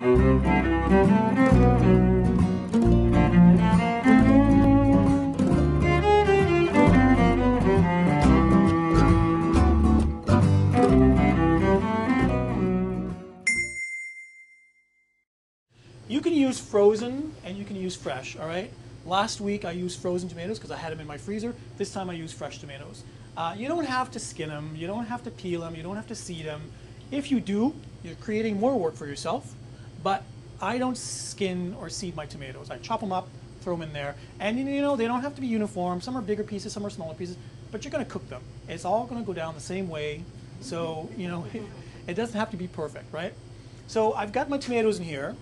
You can use frozen and you can use fresh, all right? Last week I used frozen tomatoes because I had them in my freezer. This time I used fresh tomatoes. You don't have to skin them, you don't have to peel them, you don't have to seed them. If you do, you're creating more work for yourself, but I don't skin or seed my tomatoes. I chop them up, throw them in there, and you know, they don't have to be uniform. Some are bigger pieces, some are smaller pieces, but you're gonna cook them. It's all gonna go down the same way, so you know, it doesn't have to be perfect, right? So I've got my tomatoes in here.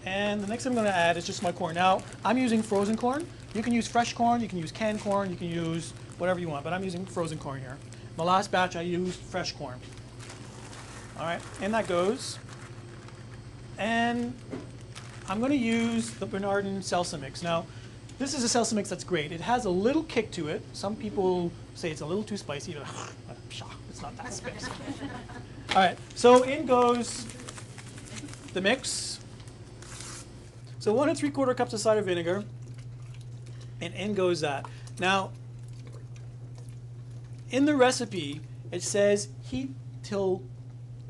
And the next thing I'm going to add is just my corn. Now, I'm using frozen corn. You can use fresh corn, you can use canned corn, you can use whatever you want, but I'm using frozen corn here. My last batch, I used fresh corn. All right, and that goes. And I'm going to use the Bernardin salsa mix. Now, this is a salsa mix that's great. It has a little kick to it. Some people say it's a little too spicy, but it's not that spicy. All right, so in goes the mix. So 1 3/4 cups of cider vinegar, and in goes that. Now, in the recipe, it says heat till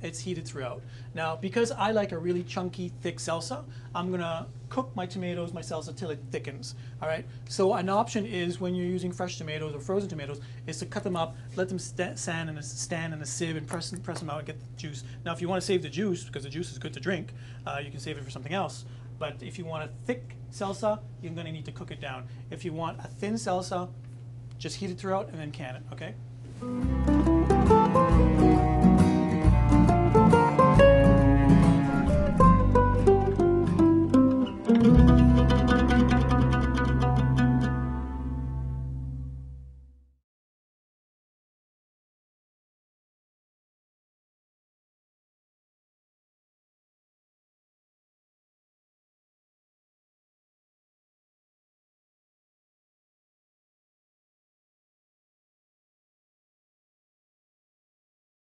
it's heated throughout. Now, because I like a really chunky, thick salsa, I'm gonna cook my tomatoes, my salsa, till it thickens, all right? So an option is, when you're using fresh tomatoes or frozen tomatoes, is to cut them up, let them stand in a sieve and press them out and get the juice. Now, if you wanna save the juice, because the juice is good to drink, you can save it for something else. But if you want a thick salsa, you're going to need to cook it down. If you want a thin salsa, just heat it throughout and then can it, okay?